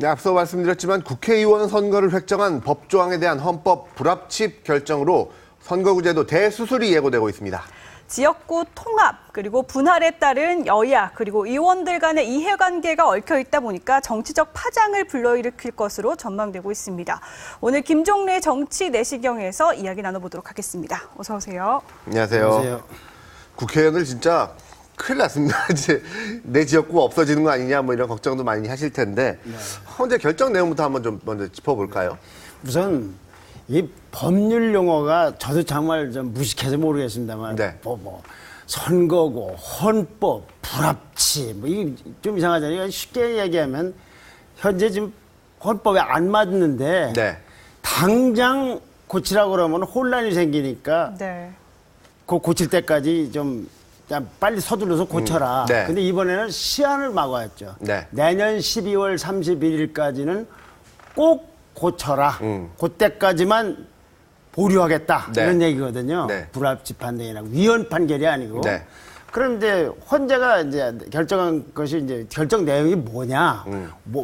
네, 앞서 말씀드렸지만 국회의원 선거를 획정한 법조항에 대한 헌법 불합치 결정으로 선거구제도 대수술이 예고되고 있습니다. 지역구 통합 그리고 분할에 따른 여야 그리고 의원들 간의 이해관계가 얽혀 있다 보니까 정치적 파장을 불러일으킬 것으로 전망되고 있습니다. 오늘 김종래 정치 내시경에서 이야기 나눠보도록 하겠습니다. 어서 오세요. 안녕하세요. 안녕하세요. 국회의원들 진짜 큰일 났습니다. 이제 내 지역구가 없어지는 거 아니냐 뭐 이런 걱정도 많이 하실 텐데 현재 결정 내용부터 한번 좀 먼저 짚어볼까요? 우선 이 법률 용어가 저도 정말 좀 무식해서 모르겠습니다만 네. 뭐 선거고 헌법 불합치 뭐 이 좀 이상하잖아요. 쉽게 얘기하면 현재 지금 헌법에 안 맞는데 네. 당장 고치라고 그러면 혼란이 생기니까 네. 그 고칠 때까지 좀 그냥 빨리 서둘러서 고쳐라. 네. 근데 이번에는 시한을 막았죠. 네. 내년 12월 31일까지는 꼭 고쳐라. 그때까지만 보류하겠다. 네. 이런 얘기거든요. 네. 불합치 판단이나 위헌 판결이 아니고. 네. 그런데 헌재가 이제 결정한 것이 이제 결정 내용이 뭐냐,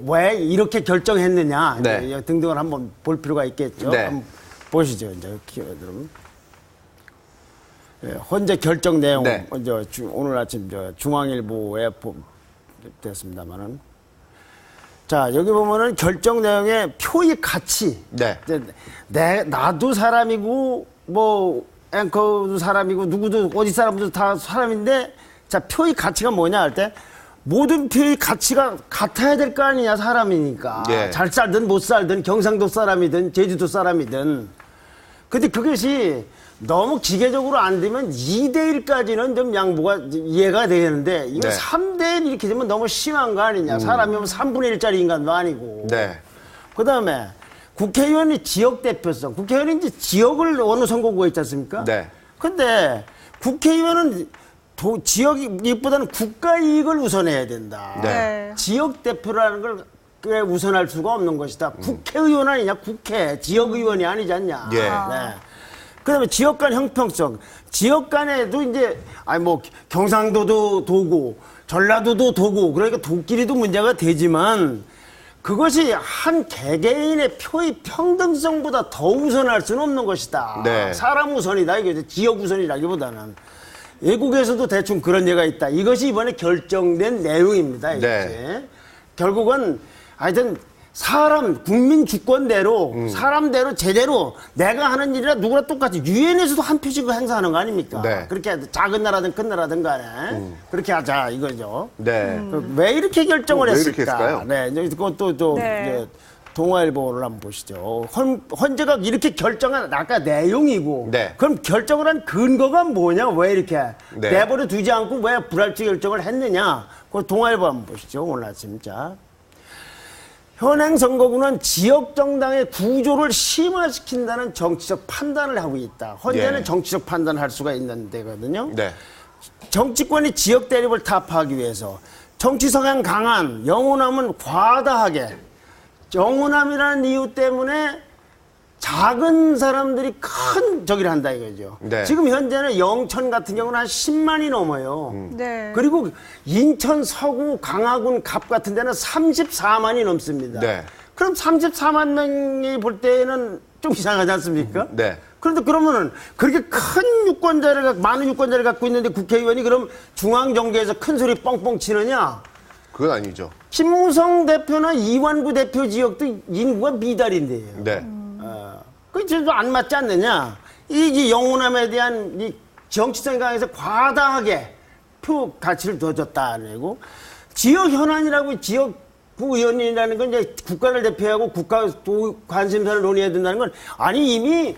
왜 이렇게 결정했느냐 네. 이제 등등을 한번 볼 필요가 있겠죠. 네. 한번 보시죠. 이제 키워드로. 예, 헌재 결정 내용 네. 먼저 오늘 아침 중앙일보에 됐습니다만은 자 여기 보면은 결정 내용의 표의 가치. 네. 나도 사람이고 뭐 앵커도 사람이고 누구도 어디 사람도 다 사람인데 자 표의 가치가 뭐냐 할 때 모든 표의 가치가 같아야 될 거 아니냐 사람이니까 예. 잘 살든 못 살든 경상도 사람이든 제주도 사람이든 근데 그것이 너무 기계적으로 안 되면 2대1까지는 좀 양보가 이해가 되는데 이거 네. 3대1 이렇게 되면 너무 심한 거 아니냐. 사람이면 3분의 1짜리 인간도 아니고. 네. 그다음에 국회의원이 지역 대표성. 국회의원이 이제 지역을 어느 선거구에 있지 않습니까? 네. 근데 국회의원은 지역 이익보다는 국가 이익을 우선해야 된다. 네. 네. 지역 대표라는 걸 꽤 우선할 수가 없는 것이다. 국회의원 아니냐? 국회. 지역의원이 아니지 않냐. 예. 네. 그다음에 지역 간 형평성. 지역 간에도 이제 뭐 경상도도 도고 전라도도 도고 그러니까 도끼리도 문제가 되지만 그것이 한 개개인의 표의 평등성보다 더 우선할 수는 없는 것이다. 네. 사람 우선이다. 이게 지역 우선이라기보다는 외국에서도 대충 그런 예가 있다. 이것이 이번에 결정된 내용입니다. 이게 네. 결국은 하여튼 사람 국민 주권대로 사람대로 제대로 내가 하는 일이라 누구나 똑같이 유엔에서도 한 표씩 행사하는 거 아닙니까? 네. 그렇게 작은 나라든 큰 나라든 간에 그렇게 하자 이거죠. 네. 왜 이렇게 결정을 왜 했을까? 이렇게 했을까요? 네, 그것도 네. 이제 동아일보를 한번 보시죠. 헌재가 이렇게 결정한 아까 내용이고 네. 그럼 결정을 한 근거가 뭐냐? 왜 이렇게 네. 내버려 두지 않고 왜 불합치 결정을 했느냐? 그 동아일보 한번 보시죠. 오늘 아침 자. 현행 선거구는 지역 정당의 구조를 심화시킨다는 정치적 판단을 하고 있다. 헌재는 예. 정치적 판단을 할 수가 있는 데거든요. 네. 정치권이 지역 대립을 타파하기 위해서 정치 성향 강한 영호남은 과다하게 영호남이라는 이유 때문에 작은 사람들이 큰 저기를 한다 이거죠. 네. 지금 현재는 영천 같은 경우는 한 10만이 넘어요. 네. 그리고 인천 서구 강화군 갑 같은 데는 34만이 넘습니다. 네. 그럼 34만 명이 볼 때는 좀 이상하지 않습니까? 네. 그런데 그러면은 그렇게 큰 많은 유권자를 갖고 있는데 국회의원이 그럼 중앙정계에서 큰 소리 뻥뻥 치느냐? 그건 아니죠. 김무성 대표나 이완구 대표 지역도 인구가 미달인데요. 네. 그게 좀 안 맞지 않느냐? 이 영호남에 대한 이 정치성에 강해서 과다하게 표 가치를 더 줬다는 거고 지역 현안이라고 지역구 의원이라는 건 이제 국가를 대표하고 국가 관심사를 논의해야 된다는 건 아니 이미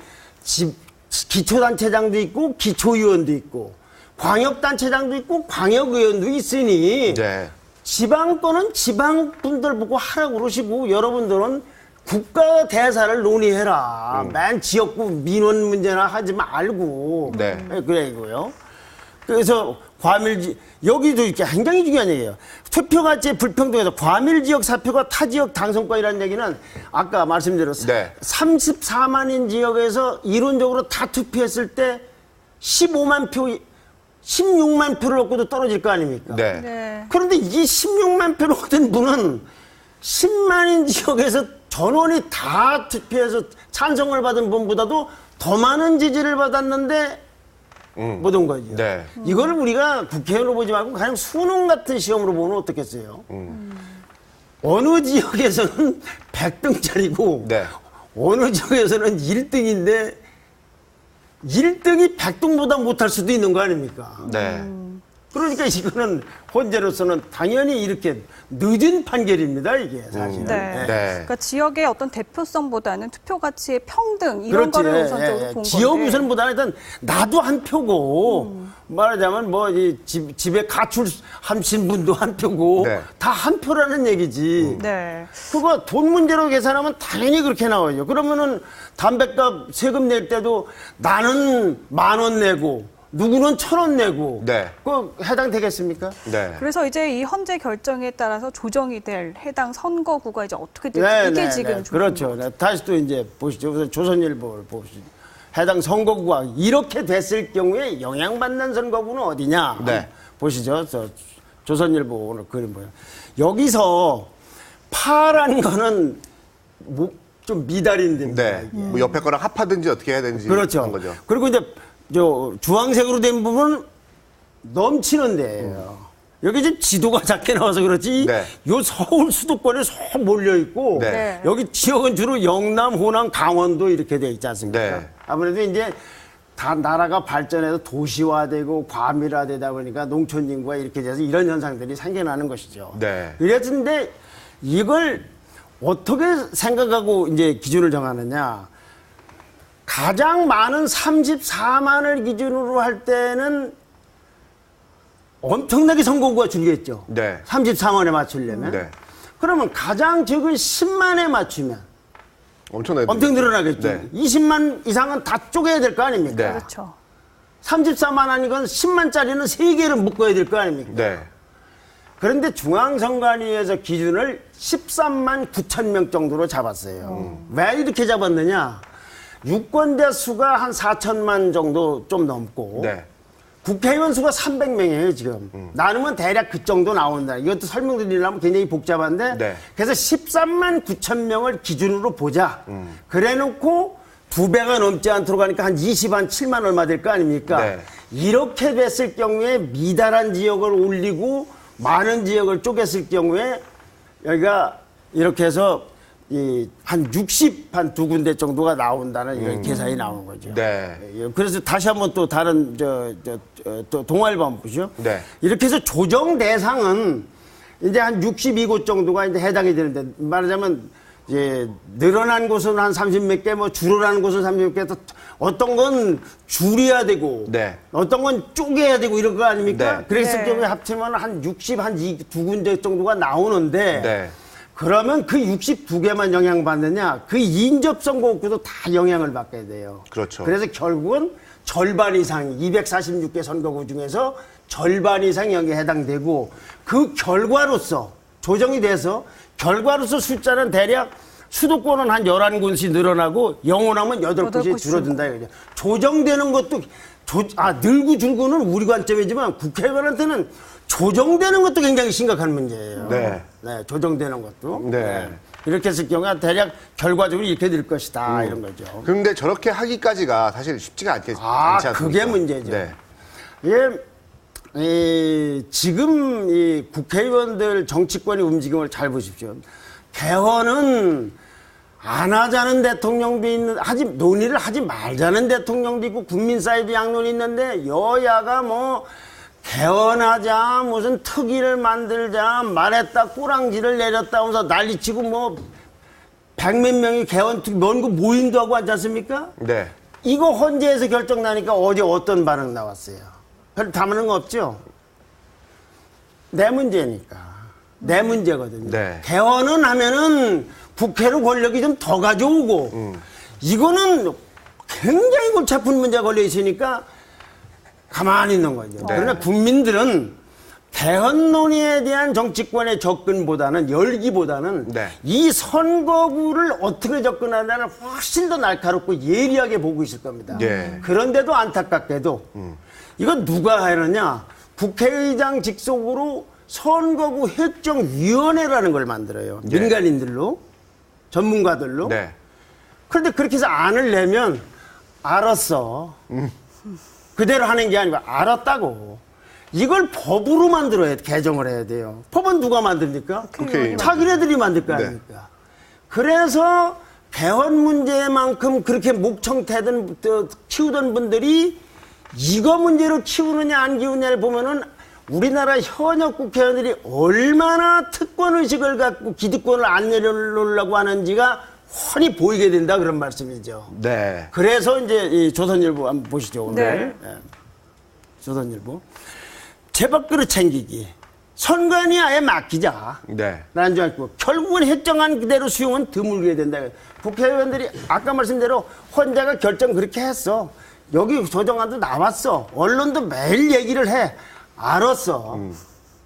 기초단체장도 있고 기초의원도 있고 광역단체장도 있고 광역의원도 있으니 네. 지방 또는 지방 분들 보고 하라고 그러시고 여러분들은 국가 대사를 논의해라. 맨 지역구 민원 문제나 하지 말고. 네. 그래 이거요. 그래서 여기도 이렇게 굉장히 중요한 얘기예요. 투표가치의 불평등에서 과밀지역 사표가 타지역 당선권이라는 얘기는 아까 말씀드렸어요. 네. 34만인 지역에서 이론적으로 다 투표했을 때 15만 표, 16만 표를 얻고도 떨어질 거 아닙니까? 네. 네. 그런데 이 16만 표를 얻은 분은 10만인 지역에서 전원이 다 투표해서 찬성을 받은 분보다도 더 많은 지지를 받았는데 못 온 거죠. 네. 이거를 우리가 국회의원으로 보지 말고 그냥 수능 같은 시험으로 보면 어떻겠어요? 어느 지역에서는 100등짜리고 네. 어느 지역에서는 1등인데 1등이 100등보다 못할 수도 있는 거 아닙니까? 네. 그러니까 이거는 헌재로서는 당연히 이렇게 늦은 판결입니다, 이게 사실은. 네. 예. 네. 그러니까 지역의 어떤 대표성보다는 투표 가치의 평등 이런 그렇지. 거를 우선적으로 예, 본 지역 건데. 우선보다는 일단 나도 한 표고 말하자면 뭐 이 집에 가출 하신 분도 한 표고 네. 다 한 표라는 얘기지. 네. 그거 돈 문제로 계산하면 당연히 그렇게 나와요. 그러면은 담배값 세금 낼 때도 나는 10,000원 내고 누구는 1,000원 내고 네. 그 해당되겠습니까? 네. 그래서 이제 이 헌재 결정에 따라서 조정이 될 해당 선거구가 이제 어떻게 될지 이게 지금 좀 그렇죠. 네, 다시 또 이제 보시죠. 우선 조선일보를 보시죠. 해당 선거구가 이렇게 됐을 경우에 영향받는 선거구는 어디냐? 네. 보시죠. 조선일보 오늘 그림 보여. 여기서 파란 거는 좀 미달인 데입니다. 네. 뭐 옆에 거랑 합하든지 어떻게 해야 되는지 그렇죠. 한 거죠. 그리고 이제 저 주황색으로 된 부분은 넘치는 데예요. 여기 지금 지도가 작게 나와서 그렇지. 네. 요 서울 수도권에 쏙 몰려 있고 네. 네. 여기 지역은 주로 영남, 호남, 강원도 이렇게 돼 있지 않습니까? 네. 아무래도 이제 다 나라가 발전해서 도시화되고 과밀화되다 보니까 농촌 인구가 이렇게 돼서 이런 현상들이 생겨나는 것이죠. 네. 이랬는데 이걸 어떻게 생각하고 이제 기준을 정하느냐? 가장 많은 34만을 기준으로 할 때는 엄청나게 선거구가 줄겠죠. 네. 34만에 맞추려면. 네. 그러면 가장 적은 10만에 맞추면 엄청나게 엄청 늘어나겠죠. 네. 20만 이상은 다 쪼개야 될 거 아닙니까? 네. 그렇죠. 34만 아니건 10만짜리는 3개를 묶어야 될 거 아닙니까? 네. 그런데 중앙선관위에서 기준을 13만 9천 명 정도로 잡았어요. 왜 이렇게 잡았느냐? 유권자 수가 한 4천만 정도 좀 넘고 네. 국회의원 수가 300명이에요 지금. 나누면 대략 그 정도 나온다. 이것도 설명드리려면 굉장히 복잡한데 네. 그래서 13만 9천 명을 기준으로 보자. 그래놓고 2배가 넘지 않도록 하니까 한 7만 얼마 될 거 아닙니까? 네. 이렇게 됐을 경우에 미달한 지역을 올리고 많은 지역을 쪼갰을 경우에 여기가 이렇게 해서 한 60, 한 2군데 정도가 나온다는 이런 계산이 나온 거죠. 네. 그래서 다시 한번 또 다른, 또 동아일보 한번 보시죠. 네. 이렇게 해서 조정 대상은 이제 한 62곳 정도가 이제 해당이 되는데 말하자면 이제 늘어난 곳은 한 30몇 개, 뭐 줄어나는 곳은 30몇 개, 또 어떤 건 줄여야 되고, 네. 어떤 건 쪼개야 되고 이런 거 아닙니까? 네. 그랬을 네. 경우에 합치면 한 60, 한 2군데 정도가 나오는데, 네. 그러면 그 62개만 영향받느냐? 그 인접 선거구도 다 영향을 받게 돼요. 그렇죠. 그래서 결국은 절반 이상, 246개 선거구 중에서 절반 이상 여기에 해당되고 그 결과로서 조정이 돼서 결과로서 숫자는 대략 수도권은 한 11곳이 늘어나고 영호남은 8곳이 줄어든다 이거죠. 조정되는 것도 늘고 줄고는 우리 관점이지만 국회의원한테는 조정되는 것도 굉장히 심각한 문제예요. 네. 네, 조정되는 것도. 네. 이렇게 했을 경우에 대략 결과적으로 이렇게 될 것이다 이런 거죠. 그런데 저렇게 하기까지가 사실 쉽지가 않지 않습니까? 그게 문제죠. 네. 지금 이 국회의원들 정치권의 움직임을 잘 보십시오. 개헌은 안 하자는 대통령도 논의를 하지 말자는 대통령도 있고 국민 사이도 양론이 있는데 여야가 뭐 개헌하자 무슨 특위를 만들자 말했다 꼬랑지를 내렸다 하면서 난리치고 뭐 100몇 명이 개헌 특위 뭔 거 모임도 하고 하지 않습니까? 네. 이거 헌재에서 결정 나니까 어제 어떤 반응 나왔어요? 별 담는 거 없죠? 내 문제니까. 내 문제거든요. 네. 개헌은 하면은 국회로 권력이 좀 더 가져오고 이거는 굉장히 골치 아픈 문제가 걸려 있으니까 가만히 있는 거죠. 네. 그러나 국민들은 개헌 논의에 대한 정치권의 접근보다는 열기보다는 네. 이 선거구를 어떻게 접근하냐를 훨씬 더 날카롭고 예리하게 보고 있을 겁니다. 네. 그런데도 안타깝게도 이건 누가 하느냐? 국회의장 직속으로 선거구 획정위원회라는 걸 만들어요. 네. 민간인들로, 전문가들로. 네. 그런데 그렇게 해서 안을 내면 알았어. 그대로 하는 게 아니고 알았다고. 이걸 법으로 만들어야 돼. 개정을 해야 돼요. 법은 누가 만듭니까? 국회의원이 자기네들이 만들 거 네. 아닙니까? 그래서 개헌 문제만큼 그렇게 목청태던 키우던 분들이 이거 문제로 키우느냐 안 키우느냐를 보면은 우리나라 현역 국회의원들이 얼마나 특권의식을 갖고 기득권을 안 내려놓으려고 하는지가 훤히 보이게 된다 그런 말씀이죠. 네. 그래서 이제 이 조선일보 한번 보시죠 오늘. 네. 예. 조선일보 제밥그릇 챙기기 선관위 아예 맡기자. 네. 라는 줄 알고 결국은 획정한 그대로 수용은 드물게 된다. 국회의원들이 아까 말씀대로 혼자가 결정 그렇게 했어. 여기 조정안도 나왔어. 언론도 매일 얘기를 해. 알았어.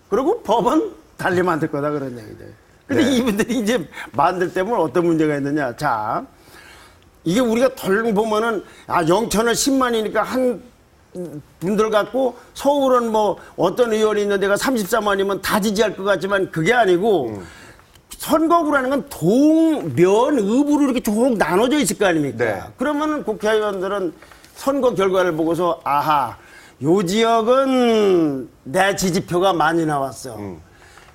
그리고 법은 달리 만들 거다 그런 얘기죠. 근데 네. 이분들이 이제 만들 때면 어떤 문제가 있느냐. 자, 이게 우리가 덜 보면은 영천은 10만이니까 한 분들 갖고 서울은 뭐 어떤 의원이 있는 데가 34만이면 다 지지할 것 같지만 그게 아니고 선거구라는 건 동면읍으로 이렇게 쭉 나눠져 있을 거 아닙니까? 네. 그러면은 국회의원들은 선거 결과를 보고서 아하, 요 지역은 내 지지표가 많이 나왔어.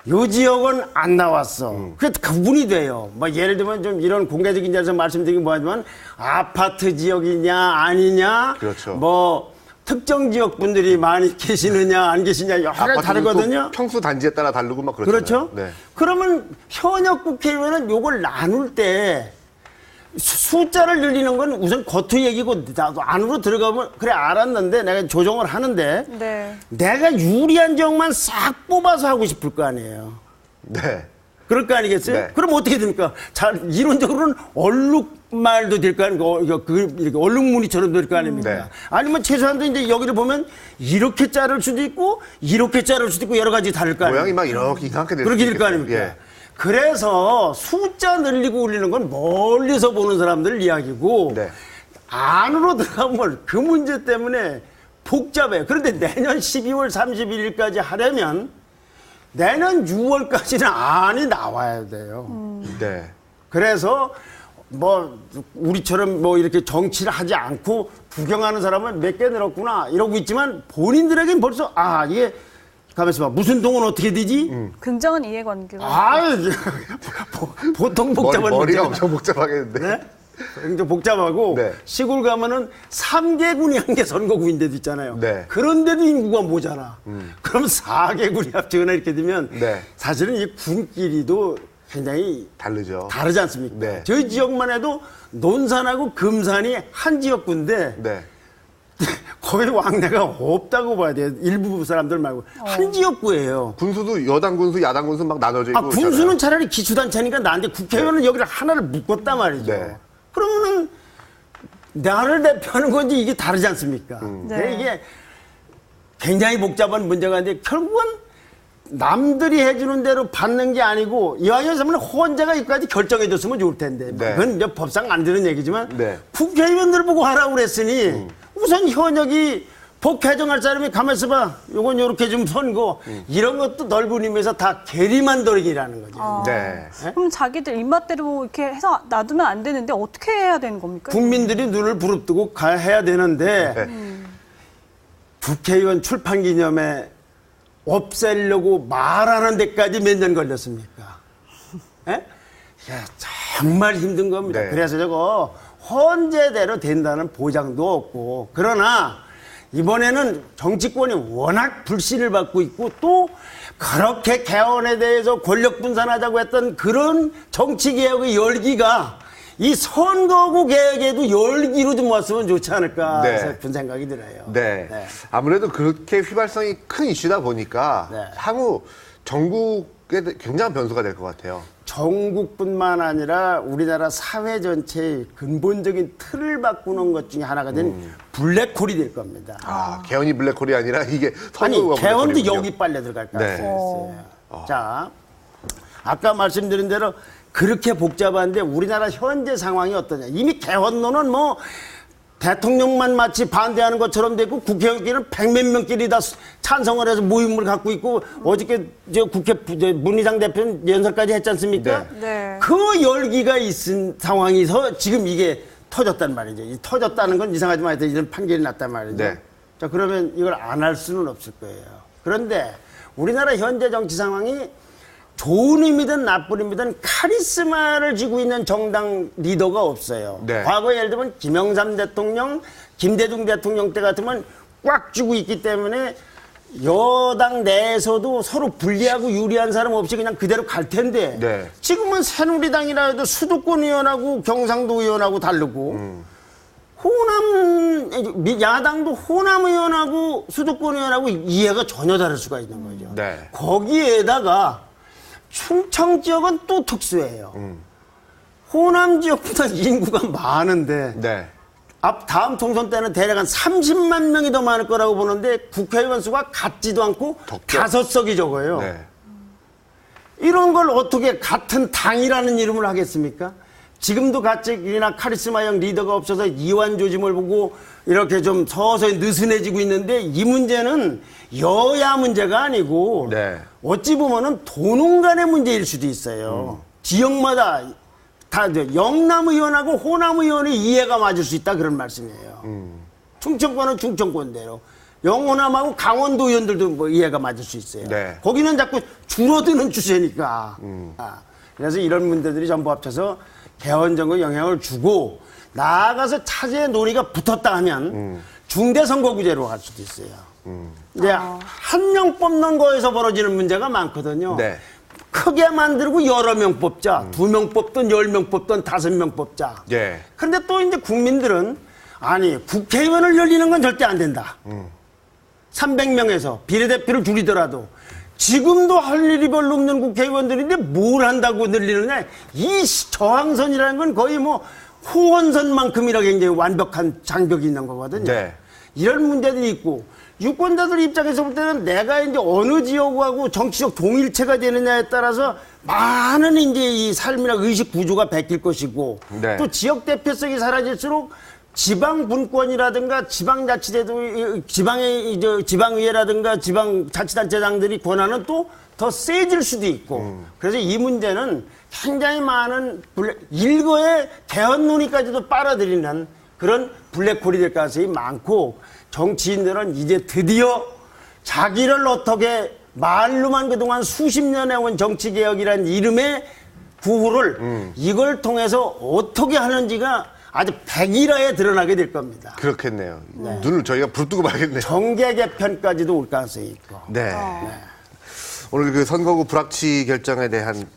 요 지역은 안 나왔어. 그게 구분이 돼요. 뭐 예를 들면 좀 이런 공개적인 자리에서 말씀드리긴 뭐하지만 아파트 지역이냐 아니냐. 그렇죠. 뭐 특정 지역 분들이 많이 계시느냐 안 계시냐 여러 가지 다르거든요. 평수 단지에 따라 다르고 막 그렇잖아요. 그렇죠? 네. 그러면 현역 국회의원은 요걸 나눌 때 숫자를 늘리는 건 우선 겉의 얘기고 나도 안으로 들어가면 그래 알았는데 내가 조정을 하는데 네. 내가 유리한 지역만 싹 뽑아서 하고 싶을 거 아니에요. 네. 그럴 거 아니겠어요? 네. 그럼 어떻게 됩니까? 잘 이론적으로는 얼룩말도 될 거 아닙니까? 이렇게 얼룩무늬처럼 될 거 아닙니까? 네. 아니면 최소한도 이제 여기를 보면 이렇게 자를 수도 있고 이렇게 자를 수도 있고 여러 가지 다를 거 아닙니까? 모양이 막 이렇게 이상하게 될 그렇게 수도 될 거 있겠어요. 아닙니까? 예. 그래서 숫자 늘리고 올리는 건 멀리서 보는 사람들 이야기고 네. 안으로 들어가면 그 문제 때문에 복잡해요. 그런데 내년 12월 31일까지 하려면 내년 6월까지는 안이 나와야 돼요. 네. 그래서 뭐 우리처럼 뭐 이렇게 정치를 하지 않고 구경하는 사람은 몇 개 늘었구나 이러고 있지만 본인들에겐 벌써 이게 가만있어 봐. 무슨 동은 어떻게 되지? 굉장한 이해관계가. 보통 복잡한 머리가 문제가 엄청 복잡하겠는데. 네? 굉장히 복잡하고 네. 시골 가면은 3개군이 한 개 선거구인데도 있잖아요. 네. 그런데도 인구가 모자라. 그럼 4개군이 합치거나 이렇게 되면 네. 사실은 이 군끼리도 굉장히 다르죠. 다르지 않습니까? 네. 저희 지역만 해도 논산하고 금산이 한 지역구인데 네. 거의 왕래가 없다고 봐야 돼요. 일부 사람들 말고 한 지역구예요. 군수도 여당 군수, 야당 군수 막 나눠져 있고. 군수는 있잖아요. 차라리 기초단체니까 나한테 국회의원은 여기를 하나를 묶었단 말이죠. 네. 그러면은 나를 대표하는 건지 이게 다르지 않습니까? 네. 이게 굉장히 복잡한 문제가 있는데 결국은 남들이 해주는 대로 받는 게 아니고 이왕이면 혼자가 이까지 결정해줬으면 좋을 텐데 네. 그건 이제 법상 안 되는 얘기지만 네. 국회의원들 보고 하라고 그랬으니 우선 현역이 법 개정할 사람이 가만히 있어봐. 요건 요렇게 좀 선고. 이런 것도 넓은 의미에서 다 계리만돌기라는 거죠. 네. 그럼 자기들 입맛대로 이렇게 해서 놔두면 안 되는데 어떻게 해야 되는 겁니까? 국민들이 눈을 부릅뜨고 해야 되는데 네. 국회의원 출판 기념회 없애려고 말하는 데까지 몇 년 걸렸습니까? 예? 정말 힘든 겁니다. 네. 그래서 저거 헌재대로 된다는 보장도 없고 그러나 이번에는 정치권이 워낙 불신을 받고 있고 또 그렇게 개헌에 대해서 권력 분산하자고 했던 그런 정치개혁의 열기가 이 선거구 개혁에도 열기로 좀 왔으면 좋지 않을까 네. 싶은 생각이 들어요. 네. 네. 아무래도 그렇게 휘발성이 큰 이슈다 보니까 네. 향후 전국에 굉장한 변수가 될 것 같아요. 전국뿐만 아니라 우리나라 사회 전체의 근본적인 틀을 바꾸는 것 중에 하나가 된 블랙홀이 될 겁니다. 개헌이 블랙홀이 아니라 이게 아니 선거구가 개헌도 블랙홀이군요. 여기 빨려 들어갈 것 네. 같아요. 자, 아까 말씀드린 대로 그렇게 복잡한데 우리나라 현재 상황이 어떠냐. 이미 개헌론은 뭐 대통령만 마치 반대하는 것처럼 되고 국회의원끼리는 100몇 명끼리 다 찬성을 해서 모임을 갖고 있고 어저께 저 국회 문희상 대표는 연설까지 했지 않습니까? 네. 그 열기가 있은 상황에서 지금 이게 터졌단 말이죠. 이 터졌다는 건 이상하지만 하여튼 이런 판결이 났단 말이죠. 네. 자, 그러면 이걸 안 할 수는 없을 거예요. 그런데 우리나라 현재 정치 상황이 좋은 의미든 나쁜 의미든 카리스마를 쥐고 있는 정당 리더가 없어요. 네. 과거에 예를 들면 김영삼 대통령, 김대중 대통령 때 같으면 꽉 쥐고 있기 때문에 여당 내에서도 서로 불리하고 유리한 사람 없이 그냥 그대로 갈 텐데 네. 지금은 새누리당이라 해도 수도권 의원하고 경상도 의원하고 다르고 호남 야당도 호남 의원하고 수도권 의원하고 이해가 전혀 다를 수가 있는 거죠. 네. 거기에다가 충청 지역은 또 특수해요. 호남 지역보다 인구가 많은데 네. 다음 통선 때는 대략 한 30만 명이 더 많을 거라고 보는데 국회의원 수가 같지도 않고 적죠. 5석이 적어요. 네. 이런 걸 어떻게 같은 당이라는 이름을 하겠습니까? 지금도 가뜩이나 카리스마형 리더가 없어서 이완 조짐을 보고 이렇게 좀 서서히 느슨해지고 있는데 이 문제는 여야 문제가 아니고 네. 어찌 보면은 도농 간의 문제일 수도 있어요. 지역마다 다 영남 의원하고 호남 의원의 이해가 맞을 수 있다 그런 말씀이에요. 충청권은 충청권대로 영호남하고 강원도 의원들도 뭐 이해가 맞을 수 있어요. 네. 거기는 자꾸 줄어드는 추세니까. 그래서 이런 문제들이 전부 합쳐서 개헌정국에 영향을 주고 나아가서 차제의 논의가 붙었다 하면 중대선거구제로 갈 수도 있어요. 이제 한 명 뽑는 거에서 벌어지는 문제가 많거든요. 네. 크게 만들고 여러 명 뽑자. 2명 뽑든 10명 뽑든 5명 뽑자. 예. 그런데 또 이제 국민들은 아니 국회의원을 열리는 건 절대 안 된다. 300명에서 비례대표를 줄이더라도 지금도 할 일이 별로 없는 국회의원들인데 뭘 한다고 늘리느냐. 이 저항선이라는 건 거의 뭐 호원선만큼이나 굉장히 완벽한 장벽이 있는 거거든요. 네. 이런 문제들이 있고 유권자들 입장에서 볼 때는 내가 이제 어느 지역하고 정치적 동일체가 되느냐에 따라서 많은 이제 이 삶이나 의식 구조가 바뀔 것이고 네. 또 지역 대표성이 사라질수록 지방 분권이라든가 지방자치제도 지방의 이제 지방의회라든가 지방자치단체장들이 권한은 또 더 세질 수도 있고 그래서 이 문제는 굉장히 많은 일거의 개헌 논의까지도 빨아들이는 그런 블랙홀이 될 가능성이 많고 정치인들은 이제 드디어 자기를 어떻게 말로만 그동안 수십 년 해온 정치개혁이라는 이름의 구호를 이걸 통해서 어떻게 하는지가 아주 백일화에 드러나게 될 겁니다. 그렇겠네요. 눈을 저희가 부릅뜨고 봐야겠네요. 정계 개편까지도 올 가능성이 있고. 네. 오늘 그 선거구 불합치 결정에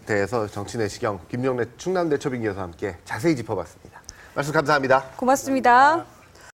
대해서 정치 내시경 김영래 충남대 초빙기여서 함께 자세히 짚어봤습니다. 말씀 감사합니다. 고맙습니다.